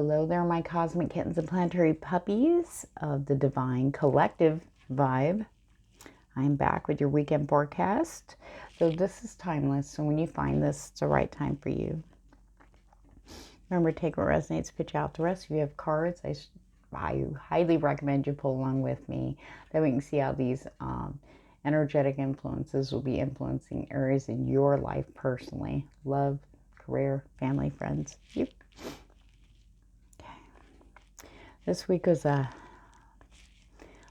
Hello there, my cosmic kittens and planetary puppies of the divine collective vibe. I'm back with your weekend forecast. So this is timeless. So when you find this, it's the right time for you. Remember, take what resonates, pitch out the rest. If you have cards, I highly recommend you pull along with me. That we can see how these energetic influences will be influencing areas in your life personally. Love, career, family, friends, you. This week was a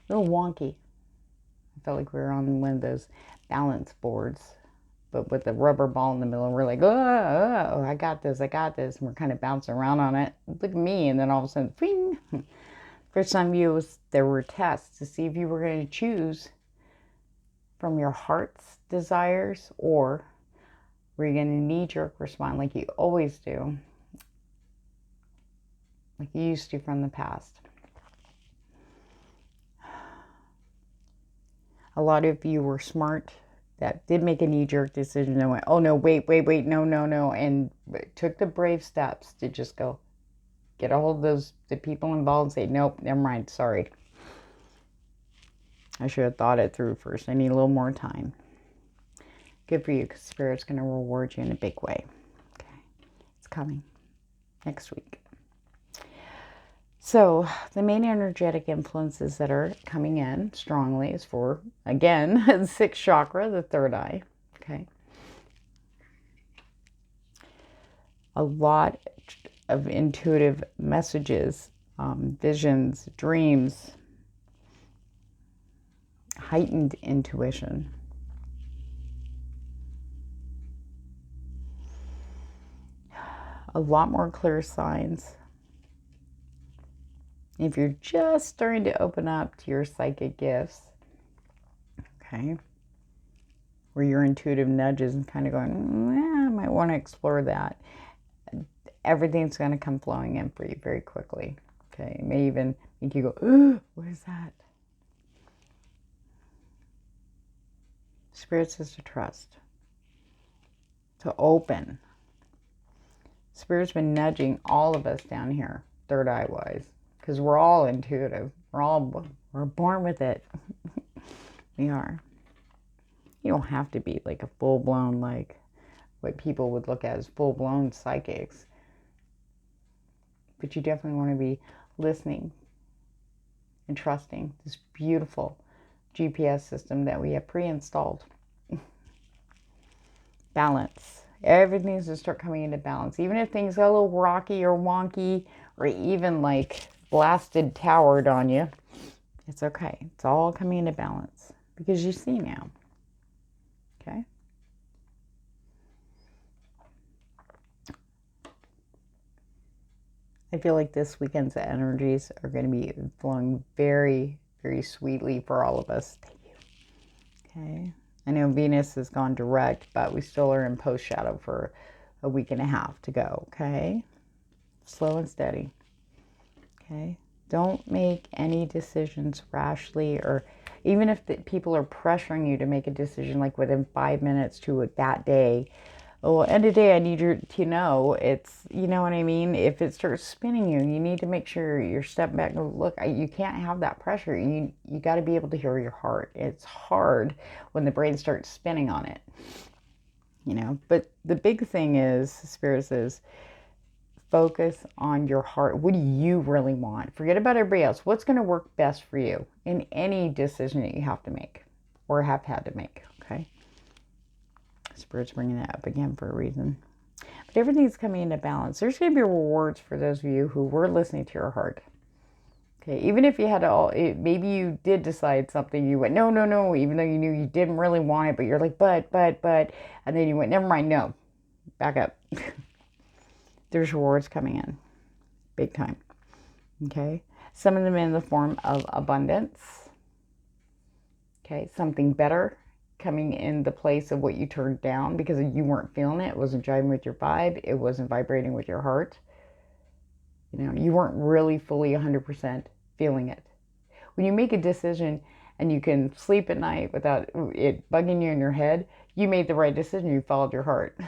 little wonky. I felt like we were on one of those balance boards, but with the rubber ball in the middle. We're like, oh, I got this. And we're kind of bouncing around on it. Look at me. And then all of a sudden, ping. For some of you, there were tests to see if you were going to choose from your heart's desires, or were you going to knee-jerk respond like you always do, like you used to from the past. A lot of you were smart that did make a knee-jerk decision and went, oh no, wait, no, and took the brave steps to just go get a hold of the people involved and say, nope, never mind, sorry. I should have thought it through first. I need a little more time. Good for you, because Spirit's going to reward you in a big way. Okay, it's coming next week. So the main energetic influences that are coming in strongly is for, again, the sixth chakra, the third eye. Okay. A lot of intuitive messages, visions, dreams, heightened intuition. A lot more clear signs. If you're just starting to open up to your psychic gifts, okay, where your intuitive nudges and kind of going, I might want to explore that. Everything's going to come flowing in for you very quickly. Okay, it may even make you go, what is that? Spirit says to trust, to open. Spirit's been nudging all of us down here, third eye wise. Because we're all intuitive. We're born with it. We are. You don't have to be like a full-blown, like what people would look at as full-blown psychics. But you definitely want to be listening and trusting this beautiful GPS system that we have pre-installed. Balance. Everything needs to start coming into balance. Even if things got a little rocky or wonky, or even like blasted towered on you, it's okay. It's all coming into balance because you see now. Okay? I feel like this weekend's energies are going to be flowing very, very sweetly for all of us. Thank you. Okay? I know Venus has gone direct, but we still are in post shadow for a week and a half to go. Okay? Slow and steady. Okay, don't make any decisions rashly, or even if people are pressuring you to make a decision like within 5 minutes to that day. Oh, end of day, I need you to know it's, you know what I mean? If it starts spinning you need to make sure you're stepping back and go, look, you can't have that pressure. You got to be able to hear your heart. It's hard when the brain starts spinning on it, you know. But the big thing is, Spirit says, focus on your heart. What do you really want? Forget about everybody else. What's going to work best for you in any decision that you have to make or have had to make, okay? Spirit's bringing that up again for a reason. But everything's coming into balance. There's going to be rewards for those of you who were listening to your heart. Okay, even if you had maybe you did decide something, you went, no, even though you knew you didn't really want it, but you're like, but, and then you went, never mind, no, back up. There's rewards coming in, big time, okay? Some of them in the form of abundance, okay? Something better coming in the place of what you turned down because you weren't feeling it. It wasn't jiving with your vibe. It wasn't vibrating with your heart. You know, you weren't really fully 100% feeling it. When you make a decision and you can sleep at night without it bugging you in your head, you made the right decision. You followed your heart.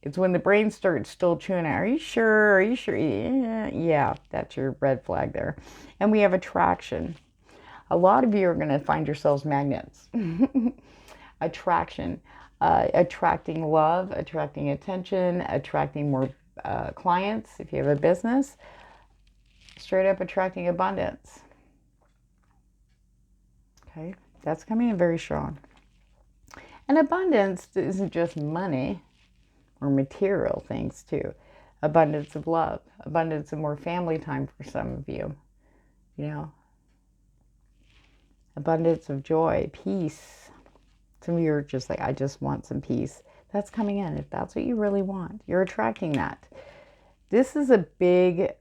It's when the brain starts still chewing out. Are you sure? Are you sure? Yeah, that's your red flag there. And we have attraction. A lot of you are going to find yourselves magnets. Attraction. Attracting love, attracting attention, attracting more clients if you have a business. Straight up attracting abundance. Okay, that's coming in very strong. And abundance isn't just money or material things too. Abundance of love, abundance of more family time for some of you, you know, abundance of joy, peace. Some of you are just like, I just want some peace. That's coming in. If that's what you really want, you're attracting that. This is a big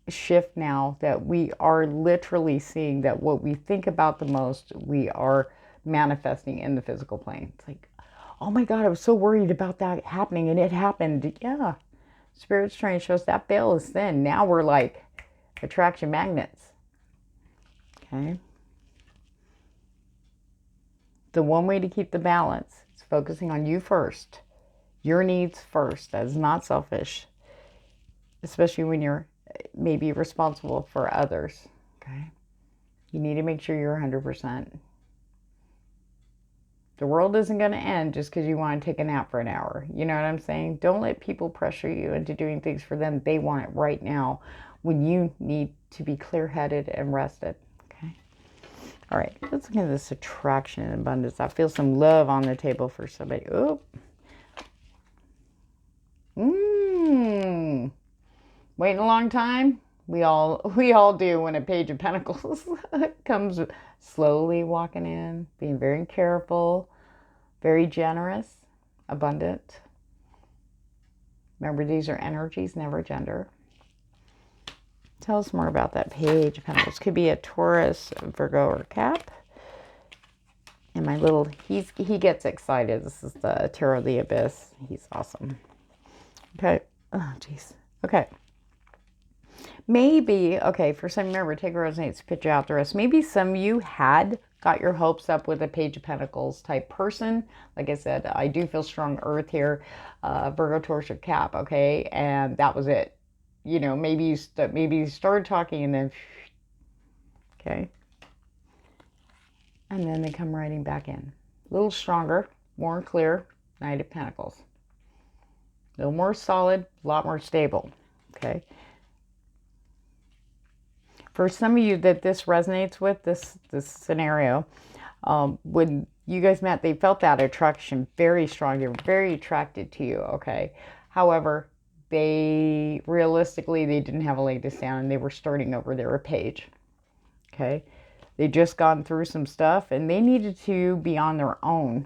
shift now that we are literally seeing that what we think about the most, we are manifesting in the physical plane. It's like, oh my God, I was so worried about that happening and it happened. Yeah. Spirit's trying to show us that veil is thin. Now we're like attraction magnets. Okay. The one way to keep the balance is focusing on you first. Your needs first. That is not selfish. Especially when you're maybe responsible for others. Okay. You need to make sure you're 100%. The world isn't going to end just because you want to take a nap for an hour. You know what I'm saying? Don't let people pressure you into doing things for them. They want it right now when you need to be clear-headed and rested. Okay? All right. Let's look at this attraction and abundance. I feel some love on the table for somebody. Oh. Waiting a long time? We all do when a Page of Pentacles comes slowly walking in, being very careful, very generous, abundant. Remember, these are energies, never gender. Tell us more about that Page of Pentacles. Could be a Taurus, Virgo, or Cap. And my little, he gets excited. This is the Tarot of the Abyss. He's awesome. Okay. Oh, jeez. Okay. Maybe, okay, for some, remember, take a resonates, pitch out the rest. Maybe some of you had got your hopes up with a Page of Pentacles type person. Like I said, I do feel strong earth here, Virgo, Taurus, or Cap, okay? And that was it. You know, maybe you started talking and then, okay? And then they come riding back in. A little stronger, more clear, Knight of Pentacles. A little more solid, a lot more stable, okay? For some of you that this resonates with, this scenario, when you guys met, they felt that attraction very strong. They were very attracted to you, okay? However, they didn't have a leg to stand and they were starting over. They were a page, okay? They just gone through some stuff and they needed to be on their own,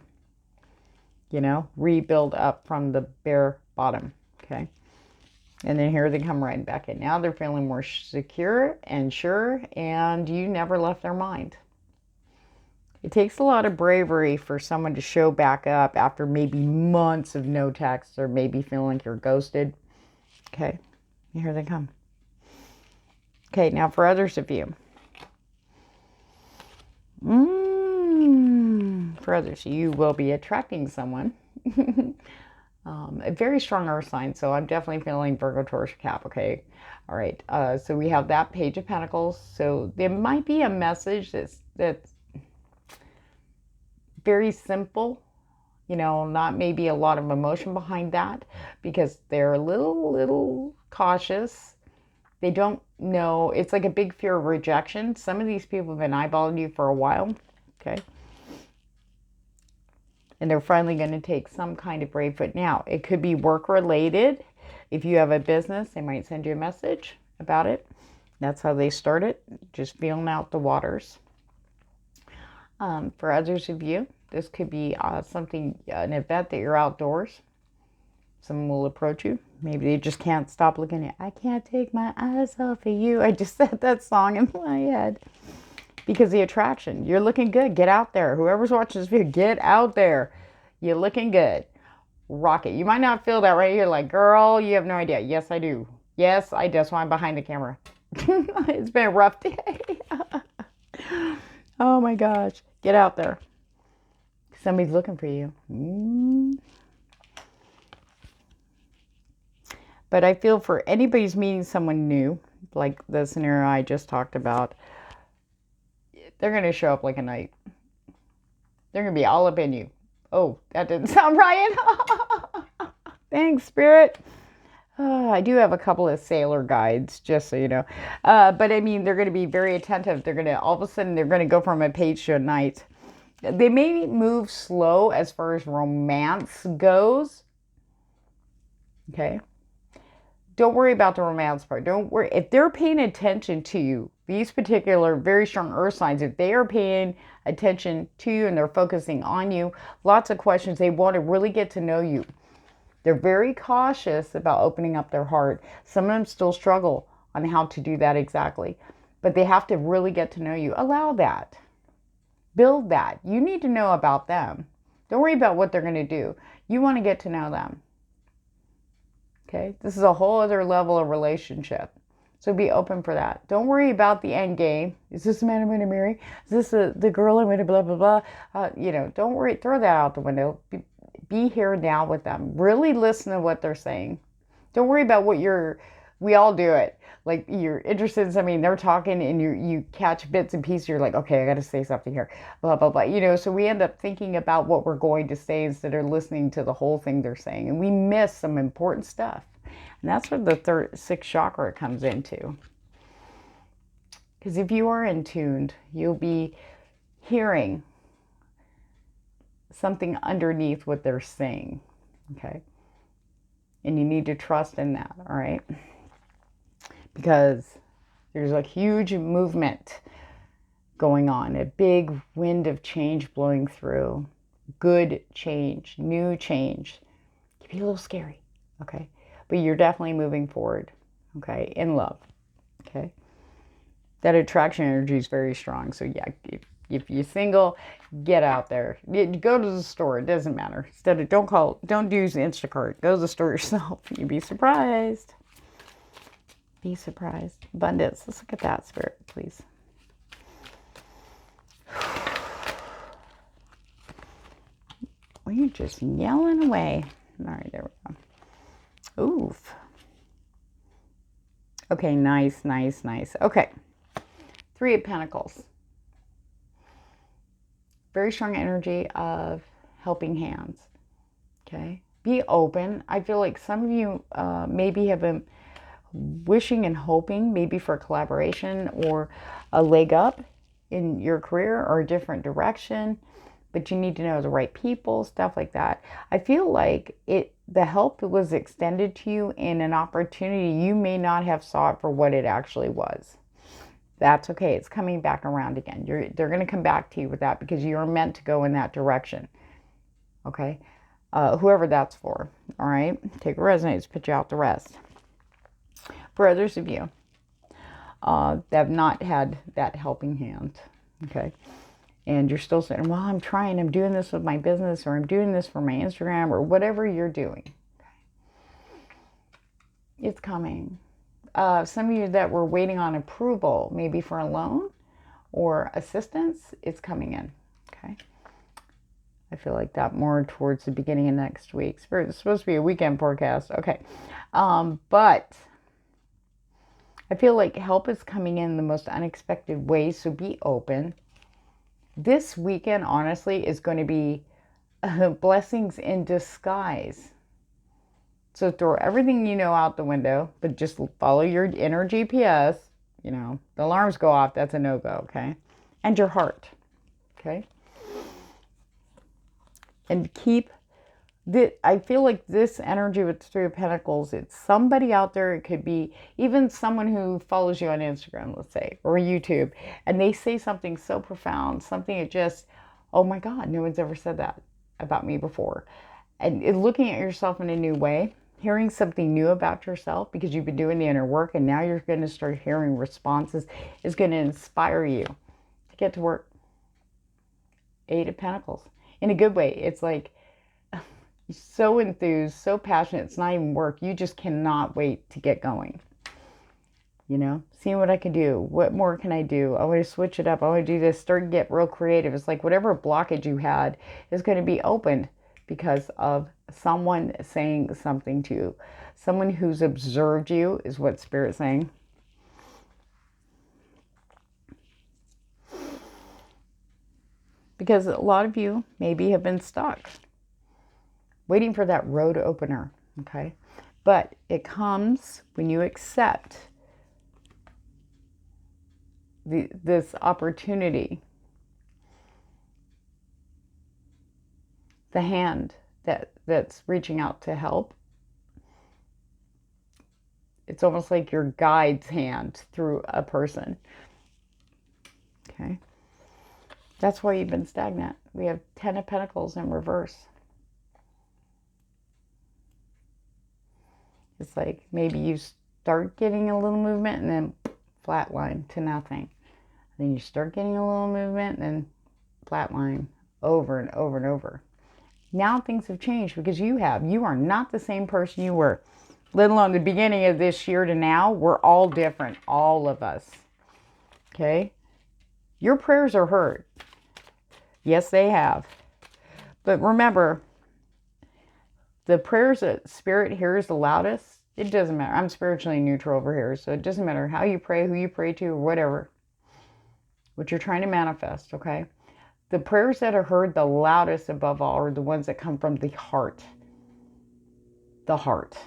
you know, rebuild up from the bare bottom, okay? And then here they come right back in. Now they're feeling more secure and sure, and you never left their mind. It takes a lot of bravery for someone to show back up after maybe months of no texts or maybe feeling like you're ghosted. Okay, here they come. Okay, now for others of you. For others, you will be attracting someone. A very strong earth sign, so I'm definitely feeling Virgo, Taurus, Cap, okay? All right, so we have that Page of Pentacles. So there might be a message that's very simple, you know, not maybe a lot of emotion behind that because they're a little cautious. They don't know. It's like a big fear of rejection. Some of these people have been eyeballing you for a while, okay? And they're finally going to take some kind of brave foot. Now, it could be work related. If you have a business, they might send you a message about it. That's how they start it, just feeling out the waters. For others of you, this could be an event that you're outdoors. Someone will approach you. Maybe they just can't stop looking at you. I can't take my eyes off of you. I just said that song in my head. Because the attraction, you're looking good. Get out there. Whoever's watching this video, get out there. You're looking good. Rock it. You might not feel that right here. Like, girl, you have no idea. Yes, I do. Yes, I do. That's why I'm behind the camera. It's been a rough day. Oh my gosh. Get out there. Somebody's looking for you. But I feel for anybody's meeting someone new, like the scenario I just talked about, they're going to show up like a knight. They're going to be all up in you. Oh, that didn't sound right. Thanks, Spirit. I do have a couple of sailor guides, just so you know. But I mean, they're going to be very attentive. They're going to, all of a sudden, they're going to go from a page to a knight. They may move slow as far as romance goes. Okay. Don't worry about the romance part. Don't worry. If they're paying attention to you, these particular very strong earth signs, if they are paying attention to you and they're focusing on you, lots of questions, they want to really get to know you. They're very cautious about opening up their heart. Some of them still struggle on how to do that exactly. But they have to really get to know you. Allow that. Build that. You need to know about them. Don't worry about what they're going to do. You want to get to know them. Okay? This is a whole other level of relationship. So be open for that. Don't worry about the end game. Is this the man I'm going to marry? Is this the girl I'm going to blah, blah, blah? Don't worry. Throw that out the window. Be here now with them. Really listen to what they're saying. Don't worry about we all do it. Like you're interested in something, they're talking and you catch bits and pieces. You're like, okay, I got to say something here. Blah, blah, blah. So we end up thinking about what we're going to say instead of listening to the whole thing they're saying. And we miss some important stuff. And that's where the sixth chakra comes into. Because if you are in tuned, you'll be hearing something underneath what they're saying, okay? And you need to trust in that, all right? Because there's a huge movement going on, a big wind of change blowing through, good change, new change. It can be a little scary, okay? But you're definitely moving forward, okay, in love, okay? That attraction energy is very strong, so yeah, if you're single, get out there. Go to the store. It doesn't matter. Instead of don't use Instacart. Go to the store yourself. You'd be surprised. Be surprised. Abundance. Let's look at that, Spirit, please. Well, you're just yelling away. All right, there we go. Oof. Okay, nice. Okay. Three of Pentacles. Very strong energy of helping hands. Okay. Be open. I feel like some of you maybe have been wishing and hoping maybe for a collaboration or a leg up in your career or a different direction, but you need to know the right people, stuff like that. I feel like the help was extended to you in an opportunity you may not have sought for what it actually was. That's okay. It's coming back around again. They're going to come back to you with that because you're meant to go in that direction. Okay? Whoever that's for. All right? Take what resonates, put you out the rest. For others of you that have not had that helping hand. Okay? And you're still saying, well, I'm trying. I'm doing this with my business or I'm doing this for my Instagram or whatever you're doing. Okay? It's coming. Some of you that were waiting on approval, maybe for a loan or assistance, it's coming in, okay? I feel like that more towards the beginning of next week. Spirit, it's supposed to be a weekend forecast, okay. But I feel like help is coming in the most unexpected ways, so be open. This weekend, honestly, is going to be blessings in disguise. So throw everything you know out the window, but just follow your inner GPS. The alarms go off, that's a no-go, okay? And your heart, okay? And I feel like this energy with the Three of Pentacles, it's somebody out there. It could be even someone who follows you on Instagram, let's say, or YouTube, and they say something so profound, something that just, oh my God, no one's ever said that about me before. And looking at yourself in a new way, hearing something new about yourself because you've been doing the inner work and now you're going to start hearing responses is going to inspire you to get to work. Eight of Pentacles. In a good way. It's like so enthused, so passionate. It's not even work. You just cannot wait to get going. Seeing what I can do. What more can I do? I want to switch it up. I want to do this. Start to get real creative. It's like whatever blockage you had is going to be opened because of someone saying something to you. Someone who's observed you is what Spirit's saying. Because a lot of you maybe have been stuck, waiting for that road opener, okay? But it comes when you accept this opportunity, the hand that's reaching out to help. It's almost like your guide's hand through a person, okay? That's why you've been stagnant. We have 10 of Pentacles in reverse. It's like maybe you start getting a little movement and then flatline to nothing. Then you start getting a little movement and then flatline over and over and over. Now things have changed because you are not the same person you were. Let alone the beginning of this year to now, we're all different. All of us. Okay? Your prayers are heard. Yes, they have. But remember, the prayers that Spirit hears the loudest, it doesn't matter. I'm spiritually neutral over here, so it doesn't matter how you pray, who you pray to, or whatever. What you're trying to manifest, okay? The prayers that are heard the loudest above all are the ones that come from the heart. The heart.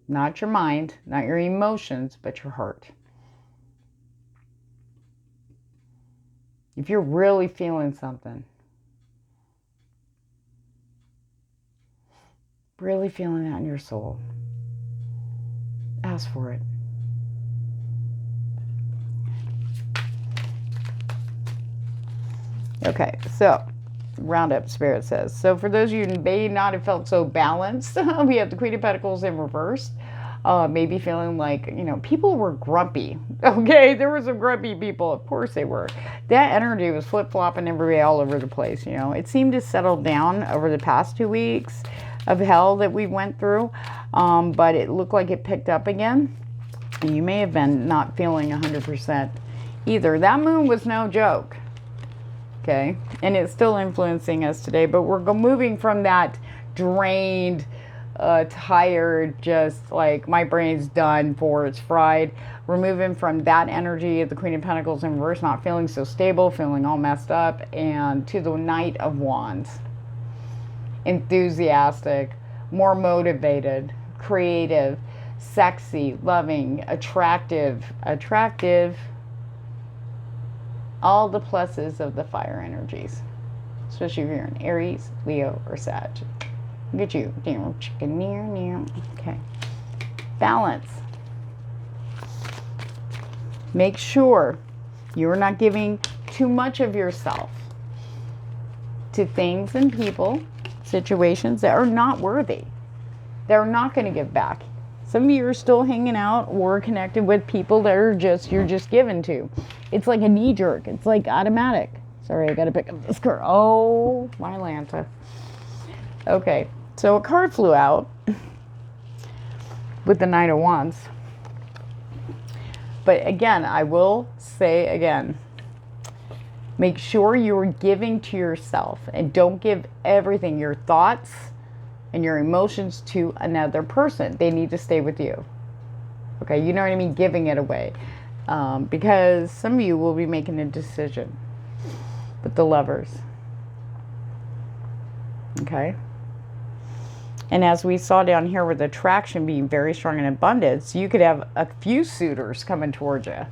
Not your mind, not your emotions, but your heart. If you're really feeling something, really feeling that in your soul, ask for it. Okay, so Roundup Spirit says, so for those of you who may not have felt so balanced, we have the Queen of Pentacles in reverse. Maybe feeling like, people were grumpy. Okay, there were some grumpy people. Of course they were. That energy was flip-flopping everybody all over the place, It seemed to settle down over the past 2 weeks of hell that we went through. But it looked like it picked up again. You may have been not feeling 100% either. That moon was no joke. Okay, and it's still influencing us today, but we're moving from that drained, tired, just like my brain's done for, it's fried. We're moving from that energy of the Queen of Pentacles in reverse, not feeling so stable, feeling all messed up, and to the Knight of Wands. Enthusiastic, more motivated, creative, sexy, loving, attractive, all the pluses of the fire energies, especially if you're an Aries, Leo, or Sag. Look at you, damn chicken, near. Okay, balance. Make sure you're not giving too much of yourself to things and people, situations that are not worthy. They're not going to give back. Some of you are still hanging out or connected with people that are you're just given to. It's like a knee jerk. It's like automatic. Sorry, I got to pick up this card. Oh, my Lanta. Okay, so a card flew out with the Knight of Wands. But again, I will say again, make sure you're giving to yourself and don't give everything, your thoughts and your emotions, to another person. They need to stay with you. Okay, you know what I mean? Giving it away. Because some of you will be making a decision with the Lovers. Okay? And as we saw down here with attraction being very strong in abundance, you could have a few suitors coming towards you.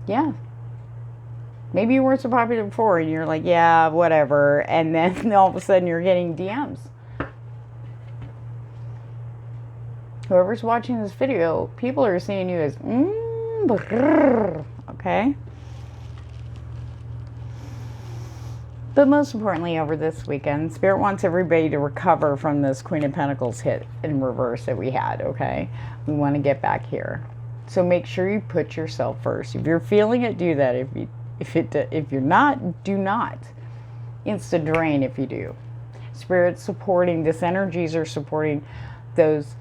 Yeah. Maybe you weren't so popular before and you're like, yeah, whatever. And then all of a sudden you're getting DMs. Whoever's watching this video, people are seeing you as, okay? But most importantly, over this weekend, Spirit wants everybody to recover from this Queen of Pentacles hit in reverse that we had, okay? We want to get back here. So make sure you put yourself first. If you're feeling it, do that. If you're not, do not. Insta drain if you do. Spirit's supporting, this energies are supporting those,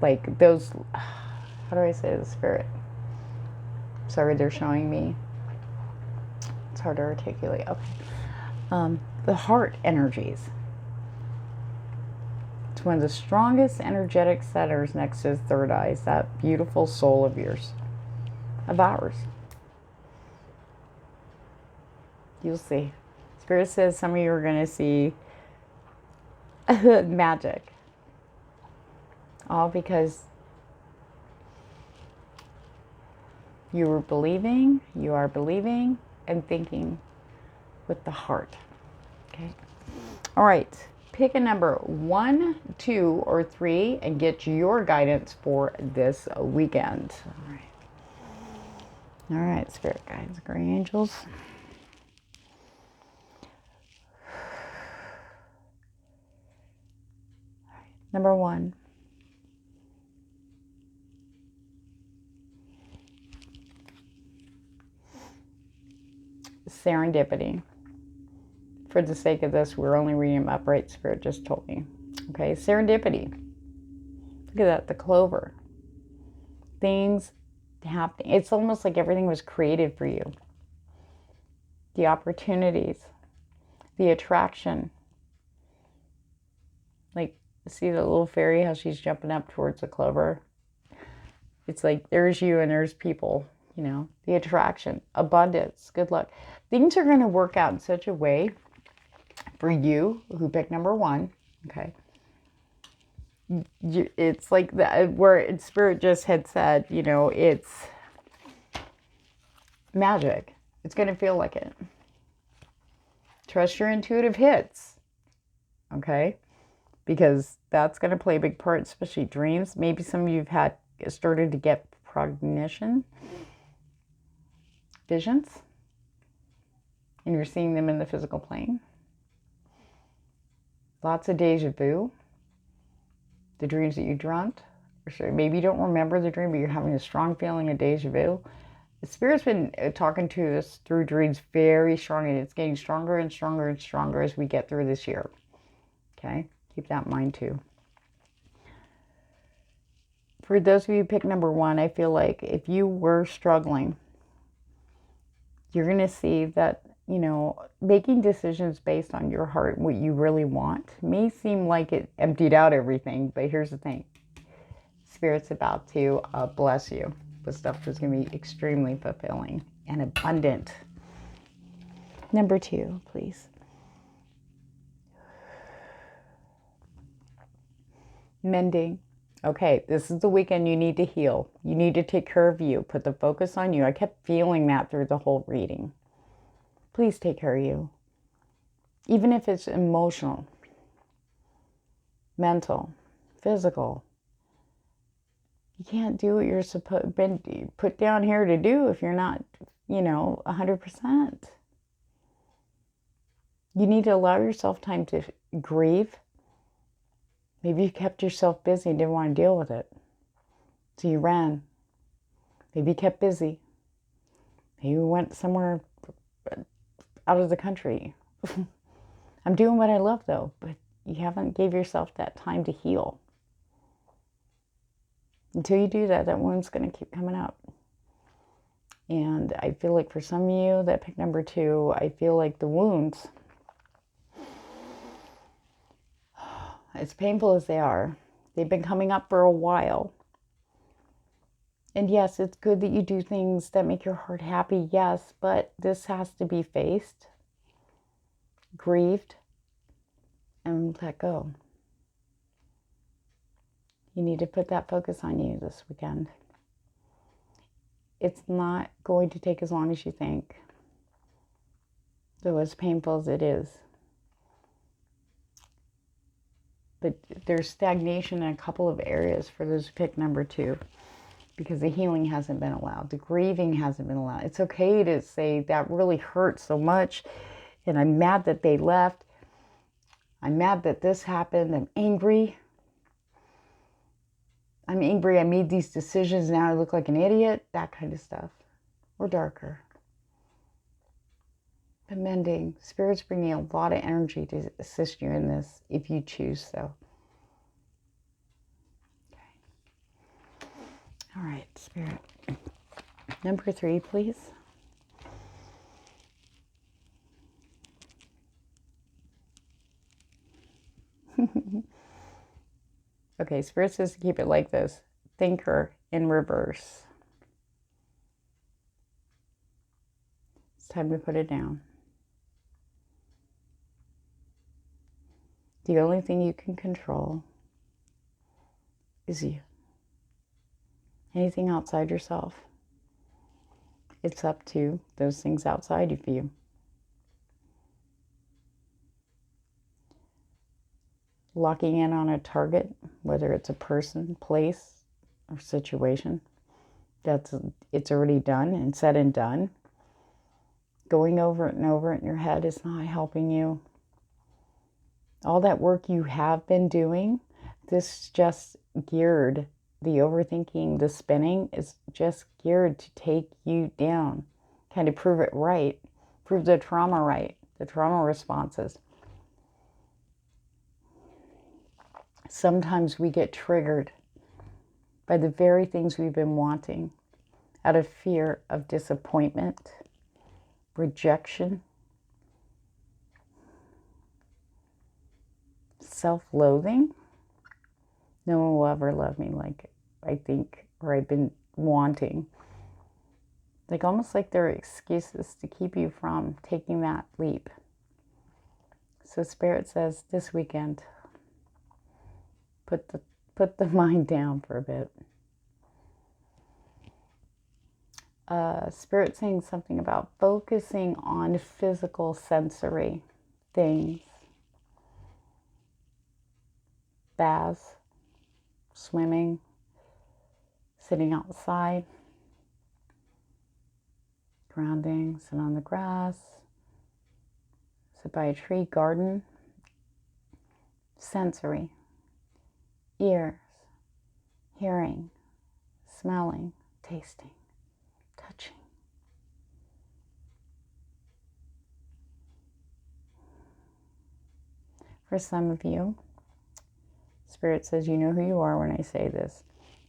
like those, how do I say this, Spirit? Sorry, they're showing me. It's hard to articulate. Okay. the heart energies. It's one of the strongest energetic centers next to the third eye. Is that beautiful soul of yours, of ours. You'll see. Spirit says some of you are going to see magic. All because you are believing, and thinking with the heart. Okay. All right. Pick a number 1, 2, or 3 and get your guidance for this weekend. All right. All right, spirit guides, gray angels. Number 1. Serendipity. For the sake of this, we're only reading them upright. Spirit just told me. Okay, serendipity. Look at that, the clover. Things happening. It's almost like everything was created for you. The opportunities, the attraction. Like, see the little fairy, how she's jumping up towards the clover? It's like there's you and there's people, you know, the attraction, abundance, good luck. Things are going to work out in such a way for you who picked number 1, okay? It's like that, where Spirit just had said, you know, it's magic. It's going to feel like it. Trust your intuitive hits, okay? Because that's going to play a big part, especially dreams. Maybe some of you have started to get premonition, visions, and you're seeing them in the physical plane. Lots of deja vu. The dreams that you dreamt. Or maybe you don't remember the dream, but you're having a strong feeling of deja vu. The Spirit's been talking to us through dreams very strongly. And it's getting stronger and stronger and stronger as we get through this year. Okay? Keep that in mind too. For those of you who pick number 1, I feel like if you were struggling, you're going to see that, you know, making decisions based on your heart, what you really want, may seem like it emptied out everything, but here's the thing. Spirit's about to bless you with stuff that's going to be extremely fulfilling and abundant. Number 2, please. Mending. Okay, this is the weekend you need to heal. You need to take care of you. Put the focus on you. I kept feeling that through the whole reading. Please take care of you. Even if it's emotional, mental, physical. You can't do what you're been put down here to do if you're not, you know, 100%. You need to allow yourself time to grieve. Maybe you kept yourself busy and didn't want to deal with it. So you ran. Maybe you kept busy. Maybe you went somewhere out of the country. I'm doing what I love though, but you haven't gave yourself that time to heal. Until you do that, that wound's going to keep coming up. And I feel like for some of you that pick number 2, I feel like the wounds, as painful as they are, they've been coming up for a while. And yes, it's good that you do things that make your heart happy, yes, but this has to be faced, grieved, and let go. You need to put that focus on you this weekend. It's not going to take as long as you think, though as painful as it is. But there's stagnation in a couple of areas for those who pick number 2. Because the healing hasn't been allowed. The grieving hasn't been allowed. It's okay to say that really hurt so much. And I'm mad that they left. I'm mad that this happened. I'm angry. I made these decisions. Now I look like an idiot. That kind of stuff. Or darker. But mending. Spirit's bringing a lot of energy to assist you in this if you choose so. All right, Spirit. Number 3, please. Okay, Spirit says to keep it like this. Thinker in reverse. It's time to put it down. The only thing you can control is you. Anything outside yourself, it's up to those things outside of you. Locking in on a target, whether it's a person, place, or situation, it's already done and said and done. Going over it and over it in your head is not helping you. All that work you have been doing, this just geared, the overthinking, the spinning is just geared to take you down. Kind of prove it right. Prove the trauma right. The trauma responses. Sometimes we get triggered by the very things we've been wanting out of fear of disappointment, rejection, self-loathing. No one will ever love me like I think, or I've been wanting. Like almost like there are excuses to keep you from taking that leap. So Spirit says this weekend, put the mind down for a bit. Spirit saying something about focusing on physical sensory things. Baths, swimming, sitting outside, grounding, sit on the grass, sit by a tree, garden. Sensory, ears, hearing, smelling, tasting, touching. For some of you, Spirit says you know who you are when I say this.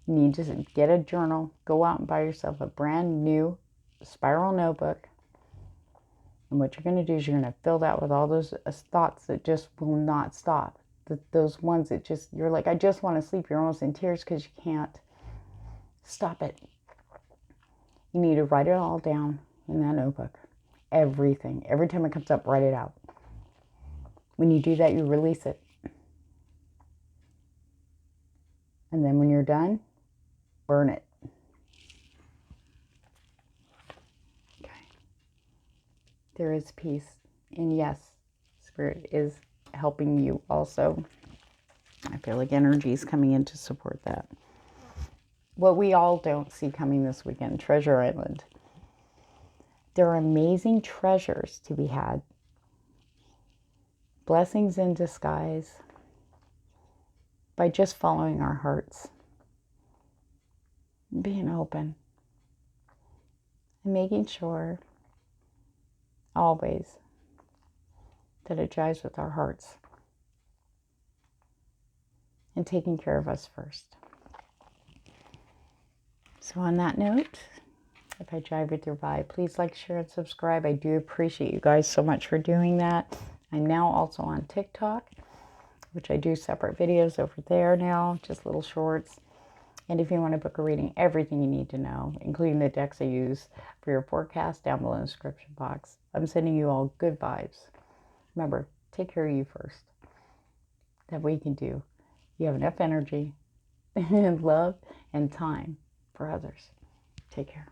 You need to get a journal, go out and buy yourself a brand new spiral notebook. And what you're going to do is you're going to fill that with all those thoughts that just will not stop. Those ones that just, you're like, I just want to sleep. You're almost in tears because you can't stop it. You need to write it all down in that notebook. Everything. Every time it comes up, write it out. When you do that, you release it. And then when you're done, burn it. Okay. There is peace. And yes, Spirit is helping you also. I feel like energy is coming in to support that. What we all don't see coming this weekend, Treasure Island. There are amazing treasures to be had. Blessings in disguise by just following our hearts. Being open. And making sure always that it jives with our hearts. And taking care of us first. So on that note, if I jive with your vibe, please like, share, and subscribe. I do appreciate you guys so much for doing that. I'm now also on TikTok, which I do separate videos over there now, just little shorts. And if you want to book a reading, everything you need to know, including the decks I use for your forecast down below in the description box. I'm sending you all good vibes. Remember, take care of you first. That way you can do. You have enough energy and love and time for others. Take care.